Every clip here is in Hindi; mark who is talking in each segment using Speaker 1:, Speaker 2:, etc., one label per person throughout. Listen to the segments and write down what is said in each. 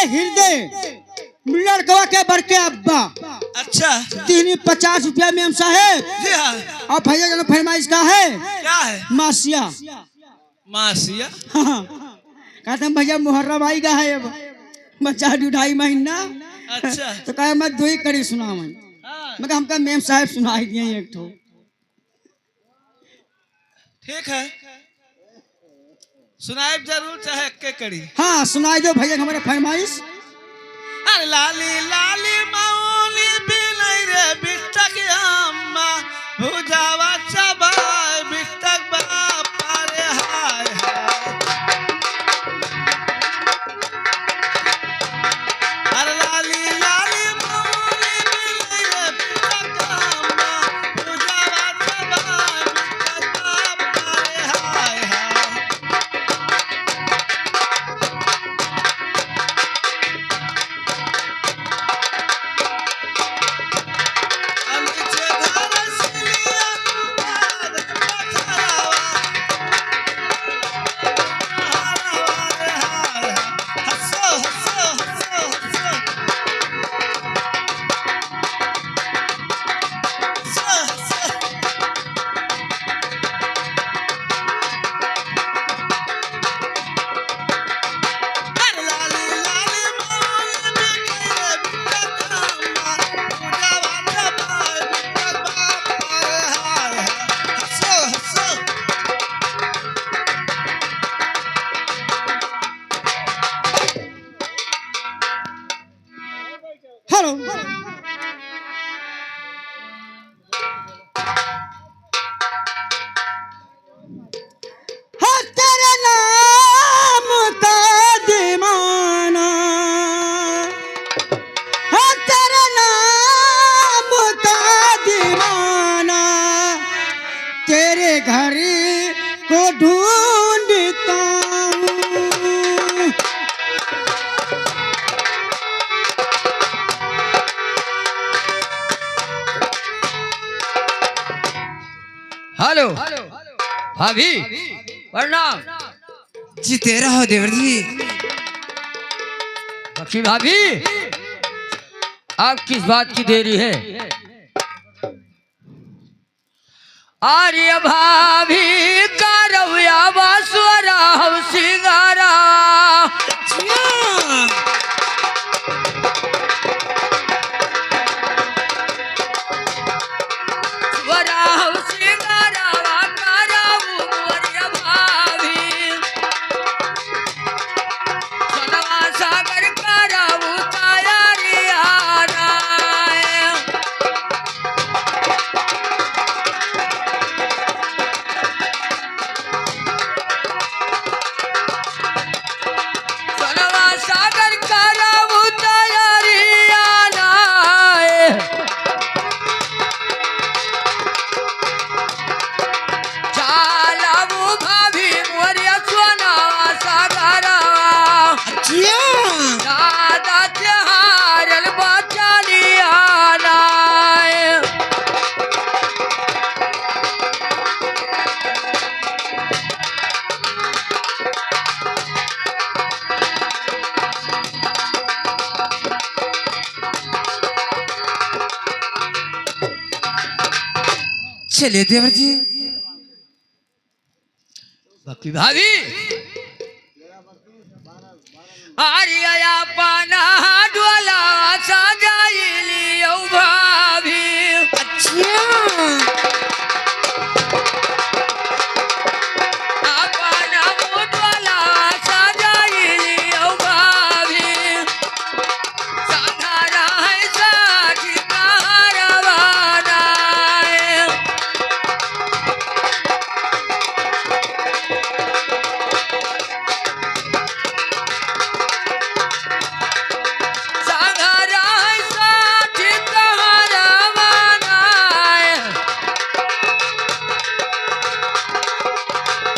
Speaker 1: हृदय लड़कवा के बर के अब्बा।
Speaker 2: अच्छा
Speaker 1: 50 रुपया में साहेब।
Speaker 2: जी हाँ।
Speaker 1: और भैया जन फरमाइश का है
Speaker 2: क्या है?
Speaker 1: मासिया।
Speaker 2: मासिया।
Speaker 1: हाँ। कहते हैं भैया मुहर्रम आई का है अब बच्चा 2.5 महीना।
Speaker 2: अच्छा
Speaker 1: तो कहे मैं 2 ही कड़ी सुना मैं।
Speaker 2: हाँ।
Speaker 1: मैं हमका मेम साहब सुनाई दिए एक ठो।
Speaker 2: ठीक है सुनाए जरूर चाहे के कड़ी।
Speaker 1: हाँ सुनाई दो भैया हमारे फरमाइश।
Speaker 2: अरे लाली लाली मौली बिलाई रे बिटक अम्मा भुजावा चबा बिटक बापा रे हाय हाय। अरे लाली लाली मौली बिलाई रे बिटक अम्मा भुजावा चबा बिटक बापा रे हाय हाय।
Speaker 1: हेलो हाँ तेरा नाम का दीवाना। हाँ तेरा नाम का दीवाना तेरे घर को ढूंढता हूँ।
Speaker 3: हेलो भाभी प्रणाम।
Speaker 4: जी तेरा हो देवर जी।
Speaker 3: बख्शी भाभी आप किस बात की देरी है? आर्य भाभी का रवैया बासुरा हम सिंगारा। स्वरा हम सिंगारा कराऊ आर्य भाभी। सनवा सागर कराऊ तैयारिया नाय। सनवा सागर कराऊ तैयारिया नाय। चालाऊ भाभी मोरिया सोनावा सागरा। दादा त्योहारल बचालिया नाय।
Speaker 4: चलिए देवर जी।
Speaker 3: बख्शी भाभी आर्या पाना डोला सजाइली औ भाभी। अपना मुडला सजाइली औ भाभी। संघारा है साथी कारवाना। संघारा है साथी कारवाना।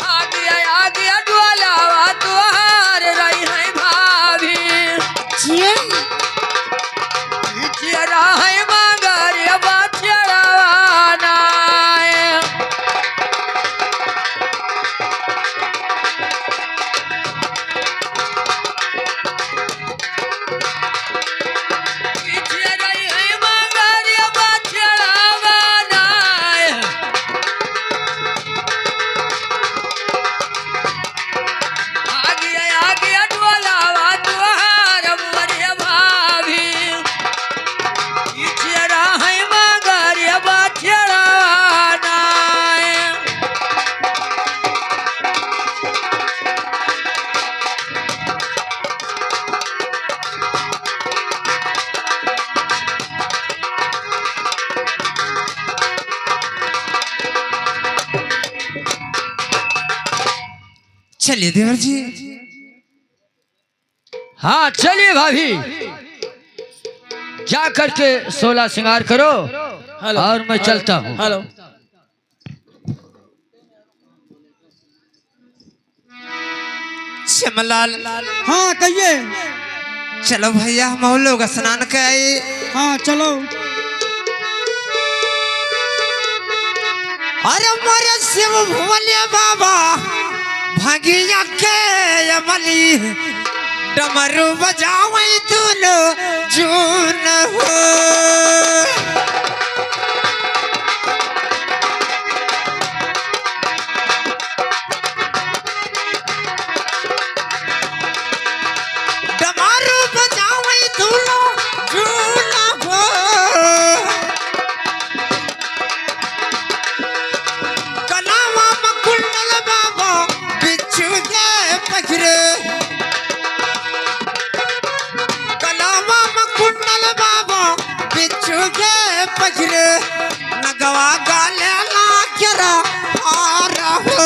Speaker 3: आ गया डोलावा तुहार रही है भाभी। चेहरा है मगर बचड़वाना।
Speaker 4: चलिए देवर जी।
Speaker 3: हाँ चलिए भाभी, जा करके 16 श्रृंगार करो और मैं चलता हूँ।
Speaker 1: हेलो।
Speaker 4: श्यामलाल,
Speaker 1: हाँ कहिए।
Speaker 4: चलो भैया हम लोग स्नान के आए।
Speaker 1: हाँ चलो।
Speaker 4: अरे मोरे शिव भोले बाबा भागिया के अमली, डमरू बजावे दुनो जून हो। डमरू बजावे दुनो जून हो। कलावा मकुंडल बाबा बिच्छू के पखरे, कलावा मकुंडल बाबा बिच्छू के पखरे, नगवा गाले ला केरा आ रहो।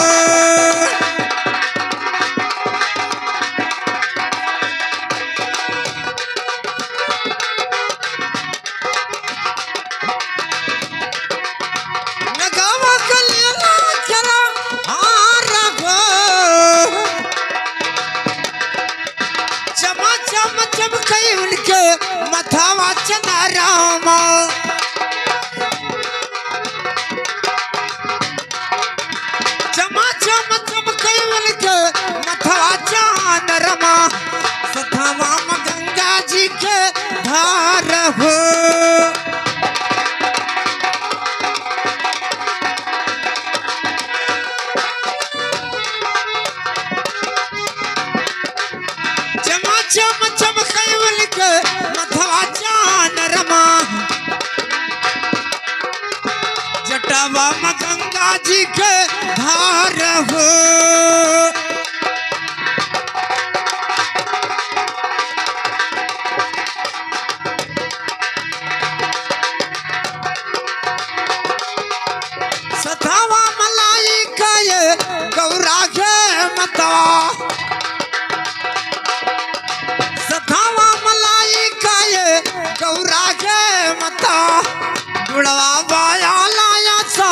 Speaker 4: नगवा गाले ला केरा आ रहो। चमा चम चमके उनके मथावा चना रामा। चमा चम चमके उनके मथावा चांद रमा, सथावा में गंगा जी के धार हो। चमा चम चमके उनके मथवा चांद रमा, जटावा में गंगा जी के धार हो। सथावा मलाई का ये गौरा के मतवा, सथावा मलाई का ये गौरा के मता, बुढ़वा बाया लाया सा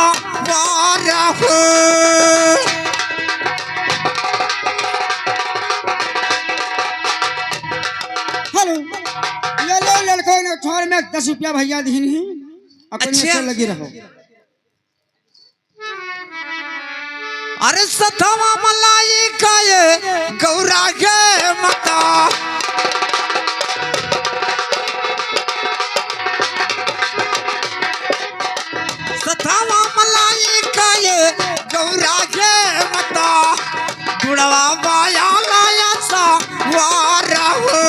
Speaker 4: वार हो।
Speaker 1: हेलो। ले लो लड़कों ने छोड़ में 10 रुपया भैया दीन ही अपने
Speaker 4: अच्छा।
Speaker 1: से लगी रहो।
Speaker 4: अरे सथावा मलाई का ये गौरा के मता, सथावा मलाई का ये गौरा के मता, बुढ़वा बाया लाया सा वार हो।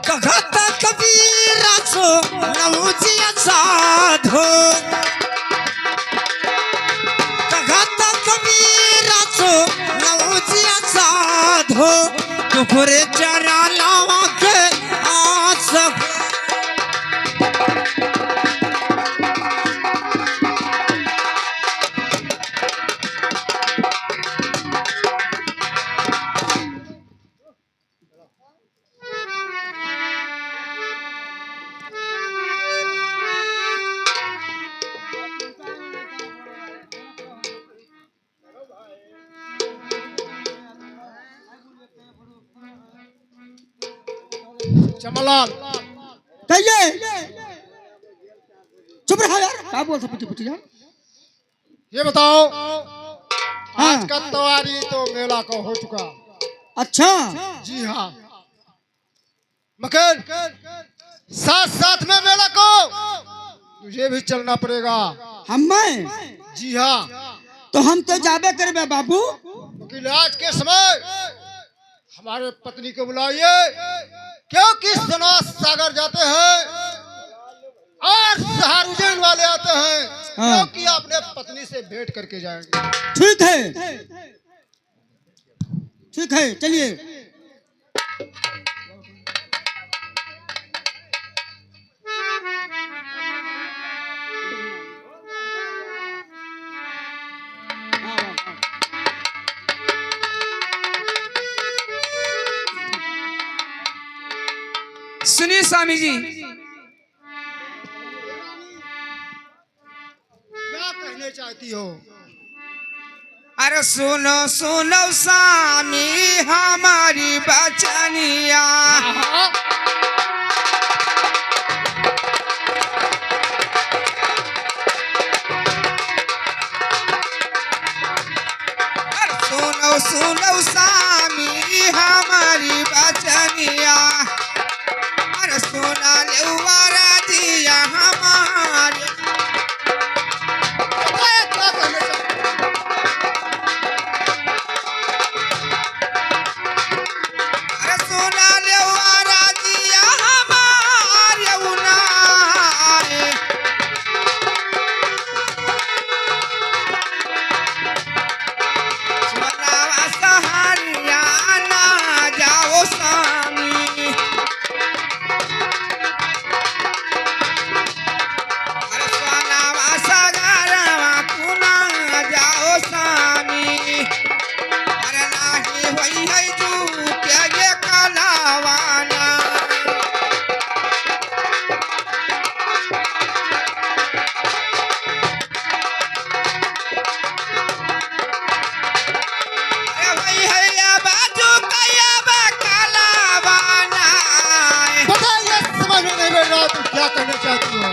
Speaker 4: कघत कबीरा सो नवजिया साधो, कघत कबीरा सो नवजिया साधो, टुकड़े चरा लावा के आस हो।
Speaker 2: चमलाल,
Speaker 1: कहिए। चुप रहो यार, क्या बोलते पुटी पुटी यार।
Speaker 2: ये बताओ,
Speaker 1: हाँ।
Speaker 2: आज का तैयारी तो मेला का हो चुका।
Speaker 1: अच्छा।
Speaker 2: जी हाँ मकर, साथ साथ में मेला को तुझे भी चलना पड़ेगा।
Speaker 1: हम मैं?
Speaker 2: जी हाँ,
Speaker 1: तो हम तो जाबे करबे बाबू।
Speaker 2: क्योंकि आज के समय हमारे पत्नी को बुलाइए, क्योंकि सनास सागर जाते हैं और शहर उज्जैन वाले आते हैं,
Speaker 1: हाँ।
Speaker 2: क्योंकि अपने पत्नी से भेंट करके जाएंगे।
Speaker 1: ठीक है, ठीक है, चलिए।
Speaker 3: स्वामी जी।
Speaker 2: क्या कहने चाहती हो?
Speaker 4: अरे सुनो सुनो स्वामी हमारी बचनिया।
Speaker 2: हाँ,
Speaker 4: अरे सुनो सुनो स्वामी हमारी बचनिया। अरे सुना लेवारा दिया हमारी।
Speaker 2: क्या कहने चाहती
Speaker 4: अरे सुना लेवारा दिया हमारी उनाए। सुनावा सहारिया ना जाओ स्वामी। अरे सुनावा सगारवा कुना जाओ स्वामी। अरे नाही होई है तू के कलावाना। अरे होई है या बाजू कया कलावाना।
Speaker 2: बताइए, समझ में नहीं बैठ रहा, तुम क्या कहना चाहती हो?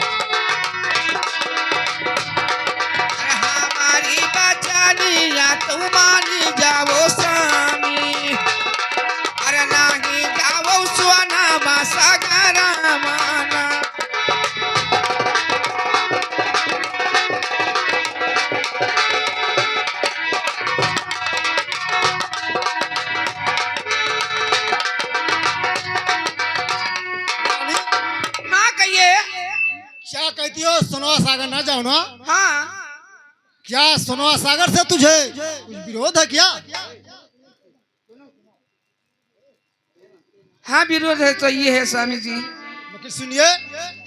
Speaker 4: अरे हमारी बचनिया तुम मानी जाओ स्वामी। अरे नाही जाओ सोना सगरा माना। हाँ कहिए।
Speaker 2: क्या कहती हो? सोनवा सागर ना जाओ ना?
Speaker 4: हाँ
Speaker 2: क्या सोनवा सागर से तुझे कुछ विरोध है क्या?
Speaker 3: हाँ विरोध है तो ये है स्वामी जी।
Speaker 2: मगर सुनिए,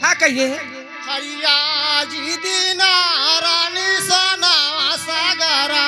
Speaker 3: हाँ कहिए।
Speaker 2: हरिया जी दीना रानी सोनवा सागरा।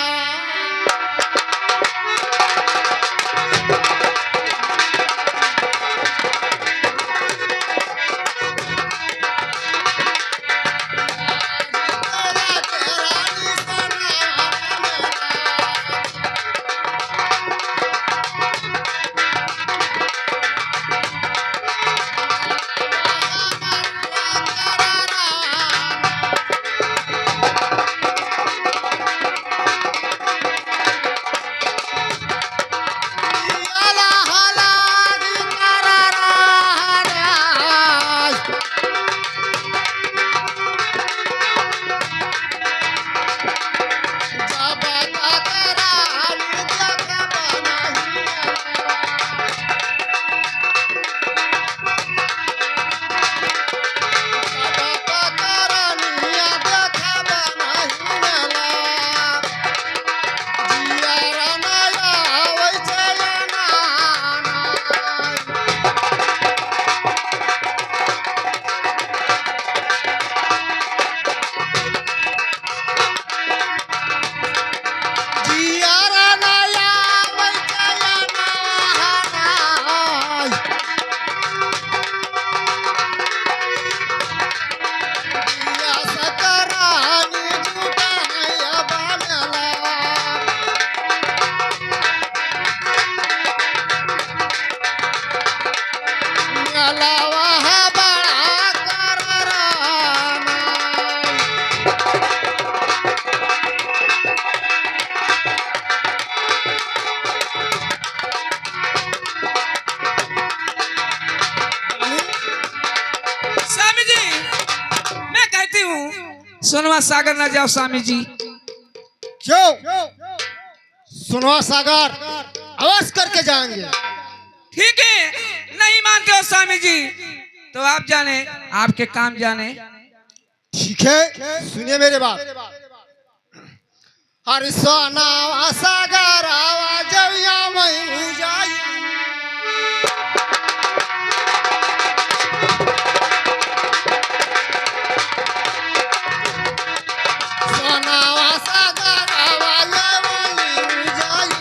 Speaker 3: सोनवा सागर न जाओ स्वामी जी।
Speaker 2: क्यों? सोनवा सागर अवश्य करके जाएंगे।
Speaker 3: ठीक है, नहीं मानते हो स्वामी जी तो आप जाने, आपके काम जाने।
Speaker 2: ठीक है, सुनिए मेरे बात। हर सोनवा सागर आवाज मैं जाई। सोनवा सागर आवाज मैं जाई।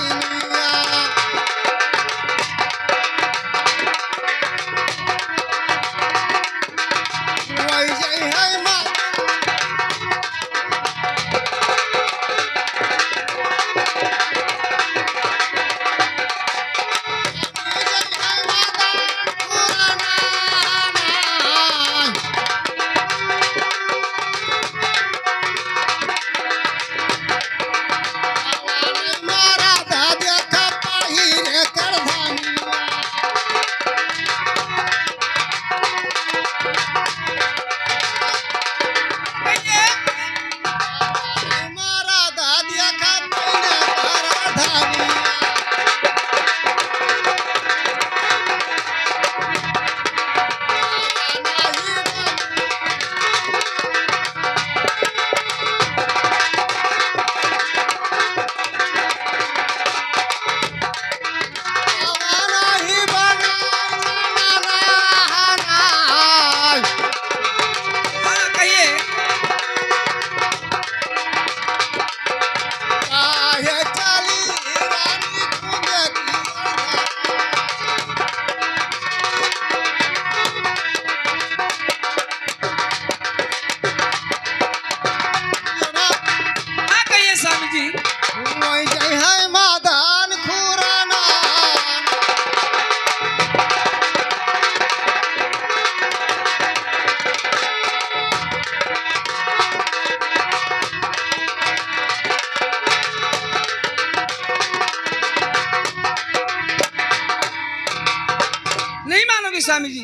Speaker 3: स्वामी जी?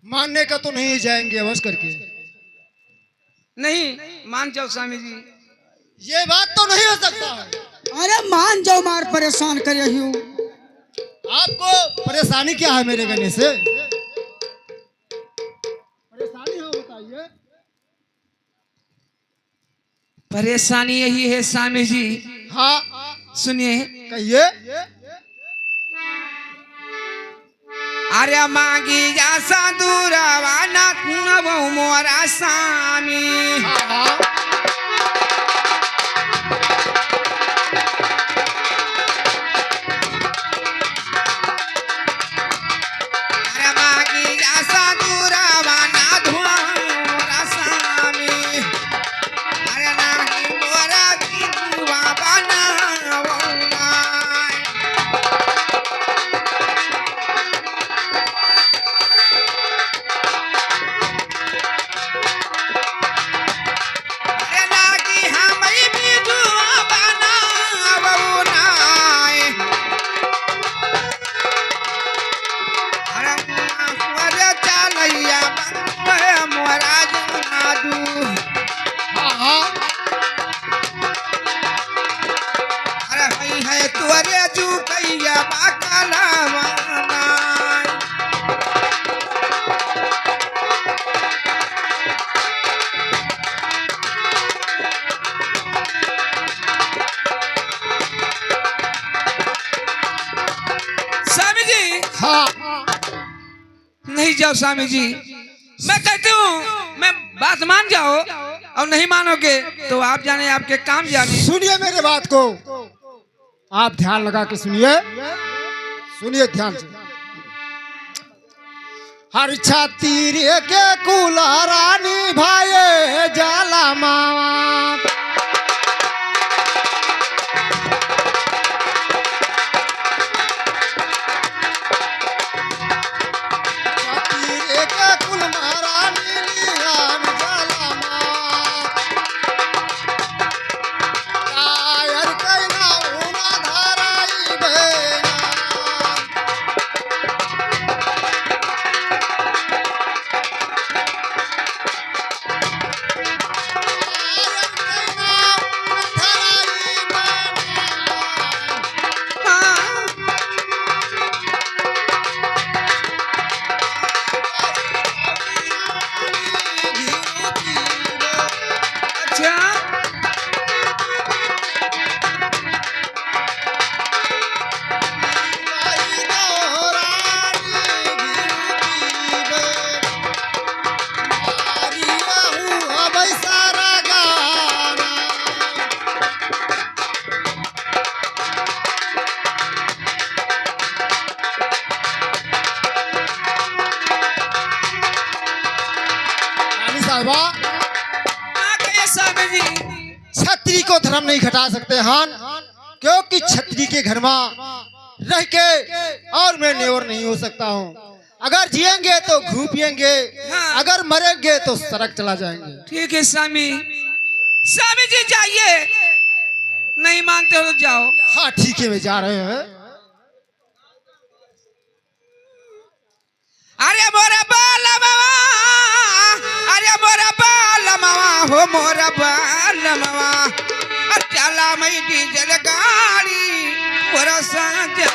Speaker 2: मानने का तो नहीं जाएंगे बस करके।
Speaker 3: नहीं मान जाओ स्वामी जी।
Speaker 2: ये बात तो नहीं हो सकता है।
Speaker 1: अरे मान जाओ, मार परेशान कर रही हूँ।
Speaker 2: आपको परेशानी क्या है मेरे कहने से? परेशानी है बताइए।
Speaker 3: परेशानी यही है स्वामी जी,
Speaker 2: हाँ
Speaker 3: सुनिए।
Speaker 2: कहिए।
Speaker 3: अरे मांगी जा दूरावा ना वो मोरा स्वामी।
Speaker 2: हाँ हाँ
Speaker 3: अरे मांगी जा दूरावा ना धुआ मोरा स्वामी। अरे नाही मोरा धुआ बना
Speaker 2: हाँ हाँ
Speaker 3: तुअरे जू कैया बाकला स्वामी जी।
Speaker 2: हाँ
Speaker 3: नहीं जाओ स्वामी जी, मैं कहती हूँ मैं बात मान जाओ, और नहीं मानोगे तो आप जाने आपके काम जाने।
Speaker 2: सुनिए मेरे बात को, आप ध्यान लगा के सुनिए, सुनिए ध्यान से। हर छाती रे के कुलारानी भाई जाला मामा। छाती रे के कुलमारानी लियान जाला मामा। कायर कैना उना धाराई बेना।
Speaker 3: अच्छा स्वामी जी।
Speaker 2: छत्री को धर्म नहीं घटा सकते हान, क्योंकि छत्री के घर में रह के और मैं नेवर नहीं हो सकता हूँ। अगर जिएंगे तो घू पिएंगे,
Speaker 3: हाँ।
Speaker 2: अगर मरेंगे तो सड़क चला जाएंगे।
Speaker 3: ठीक है स्वामी। स्वामी जी जाइए, नहीं मानते हो तो जाओ।
Speaker 2: हाँ ठीक है, वे जा रहे हैं।
Speaker 3: अरे मोरा बाला मावा, अरे मोरा बाला मावा, हो मोरा बाला मावा। चला मई डीजल गाड़ी मोरा साजन,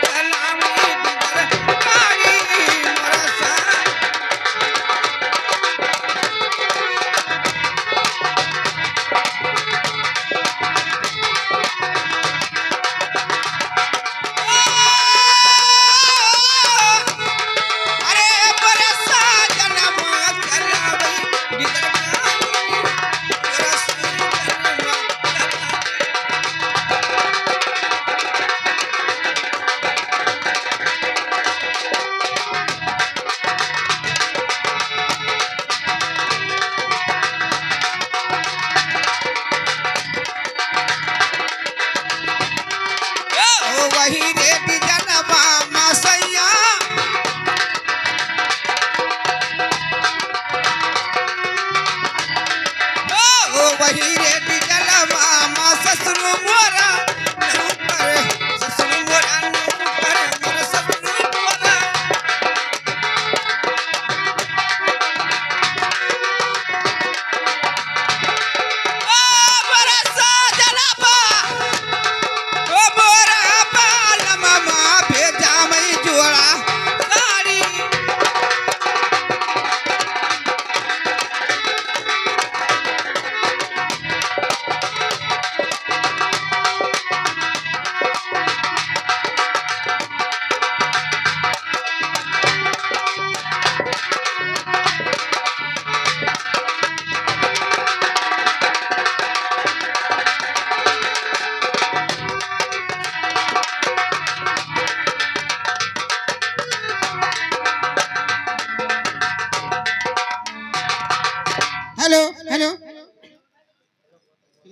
Speaker 3: चला मई डीजल गाड़ी मोरा साजन। अरे मोरा साजन, चला मई डीजल गाड़ी मोरा साजन। वही रे बिजनवा मसैया, वही रे बिजनवा मा ससुर मोरा नौकर, ससुर मोरा नौकर, मोर ससुर मोरा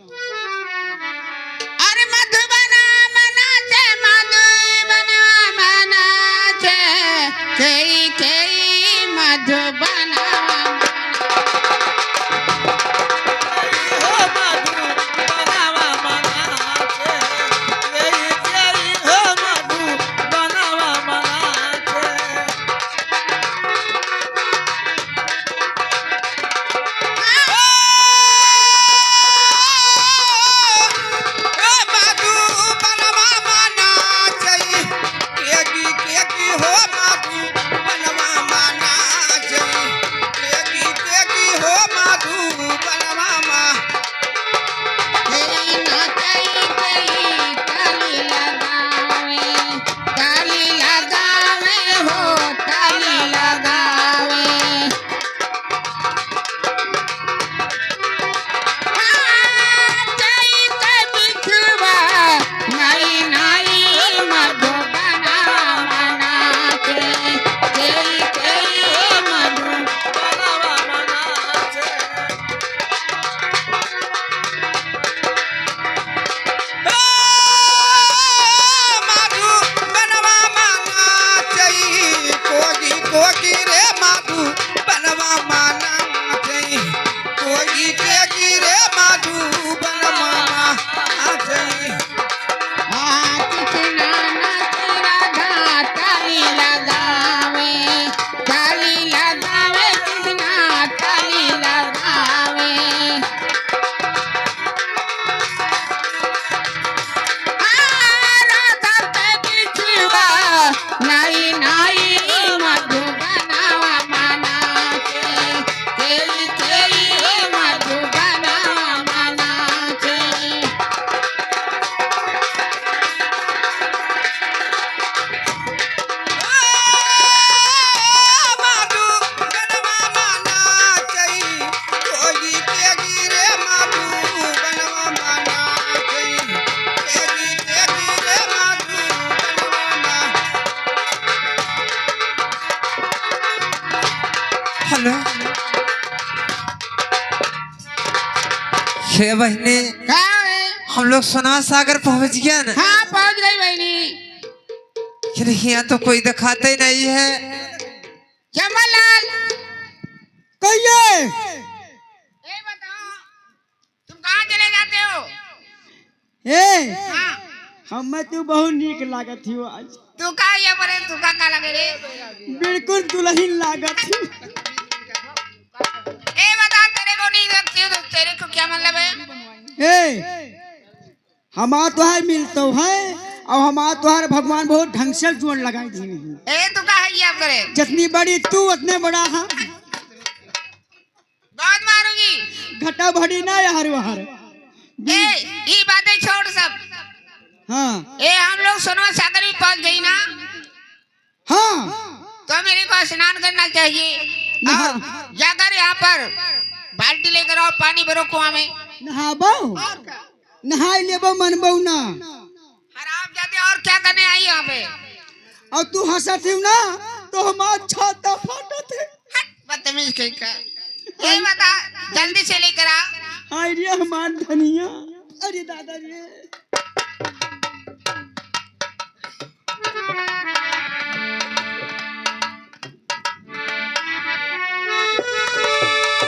Speaker 4: अरे मधुबना मनाचे मधुबना मनाचे कई कई मधुबना हेलो हे बहने हम लोग सोना सागर पहुंच गया ना।
Speaker 5: हाँ पहुंच गई बहनी।
Speaker 4: फिर यहाँ तो कोई दिखाते ही नहीं है।
Speaker 5: जमलाल
Speaker 1: कहिए
Speaker 5: ये बताओ तुम कहाँ चले जाते हो?
Speaker 1: ए
Speaker 5: हाँ
Speaker 1: हमें तू बहुत नीक लागत ही आज,
Speaker 5: तू का ये बरे तू का लगे रे?
Speaker 1: बिल्कुल दुल्हन लागत ही।
Speaker 5: ए बता तेरे को नहीं लगती हो तो तेरे को क्या मतलब है?
Speaker 1: ए हमार तुहार मिलतो है और हमार तुहार भगवान बहुत ढंग से जोड़ लगाई थी।
Speaker 5: ए तू का है ये करे?
Speaker 1: जितनी बड़ी तू उतने बड़ा हाँ।
Speaker 5: बहुत मारूंगी।
Speaker 1: घटा भड़ी ना यार वहार।
Speaker 5: ए ये बातें छोड़ सब।
Speaker 1: हाँ
Speaker 5: ए हम लोग सोनवा सागर भी पहुंच गई ना,
Speaker 1: हाँ
Speaker 5: तो मेरे को स्नान करना चाहिए
Speaker 1: नहा।
Speaker 5: और जाकर यहाँ पर बाल्टी लेकर और पानी भरो कुआं में।
Speaker 1: नहाबो नहाई लेबो मनबो ना।
Speaker 5: हराम जाते और क्या करने आई यहाँ पे?
Speaker 1: और तू हंसत ही ना तो हमार छाता फाटत है।
Speaker 5: बदतमीज कहीं का। ये बता जल्दी से लेकर आ।
Speaker 1: हाय रे हमार धनिया, अरे दादा रे।